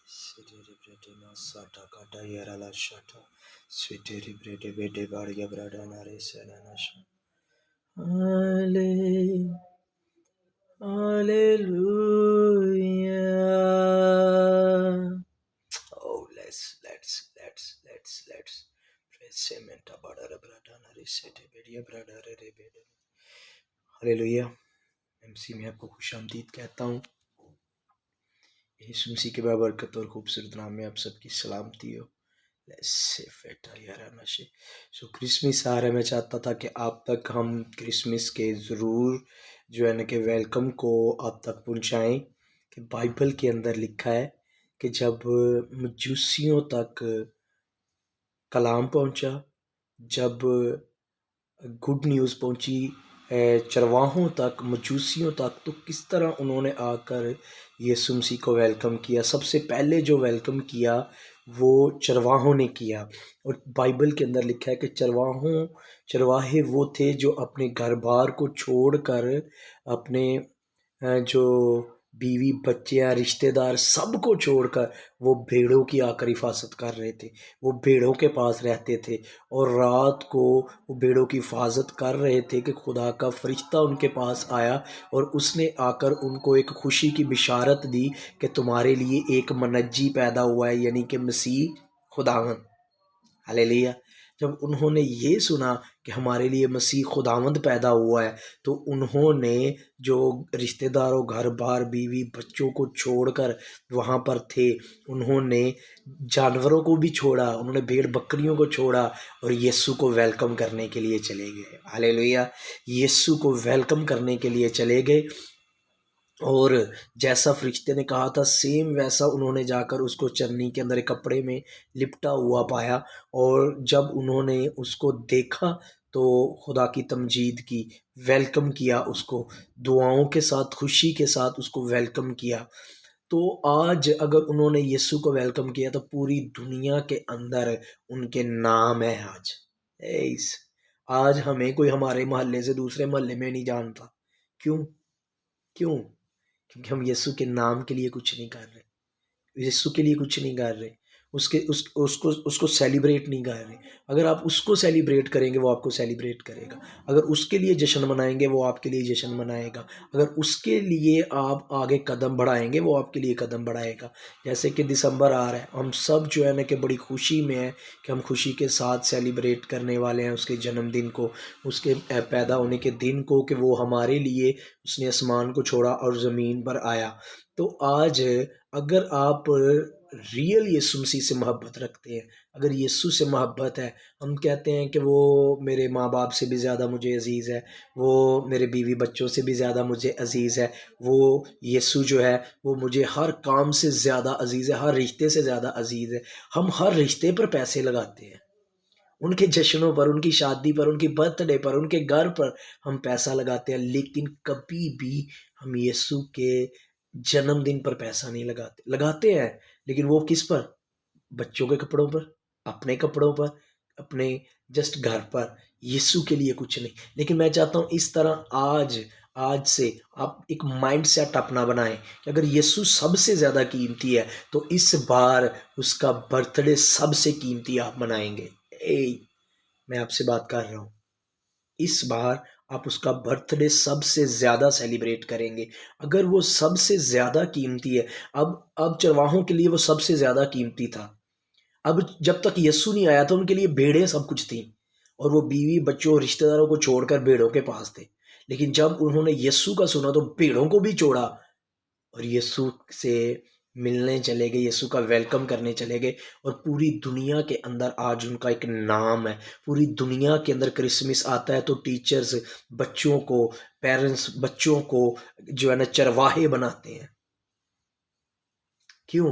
Sitiri brede masata kata yara la shata. Sitiri brede bede barya brada nare sena nasha. Hallelujah. Oh, let's praise him and tabara brada nare sete bedia brada re bede. Hallelujah. MC में आपको खुशामदीद कहता हूँ। यीशु मसीह के बाबरकत और खूबसूरत नाम में आप सबकी सलामती हो। सो क्रिसमस आ रहा है। मैं चाहता था कि आप तक हम क्रिसमस के ज़रूर जो है ना कि वेलकम को आप तक पहुँचाएँ। कि बाइबल के अंदर लिखा है कि जब मजूसियों तक कलाम पहुँचा, जब गुड न्यूज़ पहुँची चरवाहों तक, मजूसियों तक, तो किस तरह उन्होंने आकर यीशु मसीह को वेलकम किया। सबसे पहले जो वेलकम किया वो चरवाहों ने किया। और बाइबल के अंदर लिखा है कि चरवाहे वो थे जो अपने घर बार को छोड़कर अपने जो बीवी बच्चे या रिश्तेदार सबको छोड़कर वो भेड़ों की आकर हिफाजत कर रहे थे। वो भेड़ों के पास रहते थे और रात को वो भेड़ों की हिफाजत कर रहे थे कि खुदा का फरिश्ता उनके पास आया और उसने आकर उनको एक खुशी की बिशारत दी कि तुम्हारे लिए एक मनज्जी पैदा हुआ है, यानी कि मसीह खुदावंद। हालेलुया। जब उन्होंने ये सुना कि हमारे लिए मसीह खुदावंद पैदा हुआ है, तो उन्होंने जो रिश्तेदारों, घर बार, बीवी बच्चों को छोड़कर वहाँ पर थे, उन्होंने जानवरों को भी छोड़ा, उन्होंने भेड़ बकरियों को छोड़ा और यीशु को वेलकम करने के लिए चले गए। हालेलुया। यीशु को वेलकम करने के लिए चले गए और जैसा फरिश्ते ने कहा था सेम वैसा उन्होंने जाकर उसको चन्नी के अंदर एक कपड़े में लिपटा हुआ पाया। और जब उन्होंने उसको देखा तो खुदा की तमजीद की, वेलकम किया उसको, दुआओं के साथ, खुशी के साथ उसको वेलकम किया। तो आज अगर उन्होंने यीशु को वेलकम किया तो पूरी दुनिया के अंदर उनके नाम है। आज हमें कोई हमारे मोहल्ले से दूसरे मोहल्ले में नहीं जानता। क्यों? क्योंकि हम यीशु के नाम के लिए कुछ नहीं कर रहे, यीशु के लिए कुछ नहीं कर रहे, उसको सेलिब्रेट नहीं कर रहे। अगर आप उसको सेलिब्रेट करेंगे वो आपको सेलिब्रेट करेगा। अगर उसके लिए जश्न मनाएंगे वो आपके लिए जश्न मनाएगा। अगर उसके लिए आप आगे कदम बढ़ाएंगे वो आपके लिए कदम बढ़ाएगा। जैसे कि दिसंबर आ रहा है, हम सब जो है ना कि बड़ी खुशी में है कि हम खुशी के साथ सेलिब्रेट करने वाले हैं उसके जन्मदिन को, उसके पैदा होने के दिन को, कि वो हमारे लिए उसने आसमान को छोड़ा और ज़मीन पर आया। तो आज अगर आप रियल यीशु मसीह से मोहब्बत रखते हैं, अगर यीशु से मोहब्बत है, हम कहते हैं कि वो मेरे माँ बाप से भी ज़्यादा मुझे अजीज़ है, वो मेरे बीवी बच्चों से भी ज़्यादा मुझे अजीज़ है, वो यीशु जो है वो मुझे हर काम से ज़्यादा अजीज़ है, हर रिश्ते से ज़्यादा अजीज़ है। हम हर रिश्ते पर पैसे लगाते हैं, उनके जश्नों पर, उनकी शादी पर, उनकी बर्थडे पर, उनके घर पर हम पैसा लगाते हैं, लेकिन कभी भी हम यीशु के जन्मदिन पर पैसा नहीं लगाते। लगाते हैं लेकिन वो किस पर? बच्चों के कपड़ों पर, अपने कपड़ों पर, अपने जस्ट घर पर, यीशु के लिए कुछ नहीं। लेकिन मैं चाहता हूँ इस तरह आज से आप एक माइंड सेट अपना बनाएं कि अगर यीशु सबसे ज़्यादा कीमती है तो इस बार उसका बर्थडे सबसे कीमती आप मनाएंगे। मैं आपसे बात कर रहा हूँ, इस बार आप उसका बर्थडे सबसे ज़्यादा सेलिब्रेट करेंगे। अगर वो सबसे ज़्यादा कीमती है, अब चरवाहों के लिए वो सबसे ज़्यादा कीमती था। अब जब तक यीशु नहीं आया था उनके लिए भेड़ें सब कुछ थी और वो बीवी बच्चों रिश्तेदारों को छोड़कर भेड़ों के पास थे। लेकिन जब उन्होंने यीशु का सुना तो भेड़ों को भी छोड़ा और यीशु से मिलने चले गए, यीशु का वेलकम करने चले गए। और पूरी दुनिया के अंदर आज उनका एक नाम है। पूरी दुनिया के अंदर क्रिसमस आता है तो टीचर्स बच्चों को, पेरेंट्स बच्चों को जो है ना चरवाहे बनाते हैं। क्यों?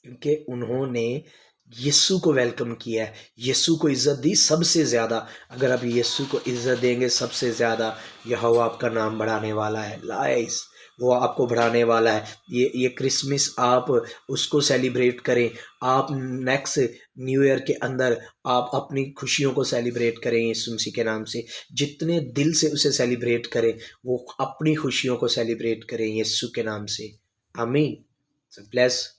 क्योंकि उन्होंने यीशु को वेलकम किया है, यीशु को इज्जत दी सबसे ज़्यादा। अगर आप यीशु को इज्जत देंगे सबसे ज़्यादा, यहोवा आपका नाम बढ़ाने वाला है। लाइस, वो आपको बढ़ाने वाला है। ये क्रिसमस आप उसको सेलिब्रेट करें। आप नेक्स्ट न्यू ईयर के अंदर आप अपनी खुशियों को सेलिब्रेट करें यीशु मसीह के नाम से। जितने दिल से उसे सेलिब्रेट करें वो अपनी खुशियों को सेलिब्रेट करें यीशु के नाम से। आमीन। ब्लेस।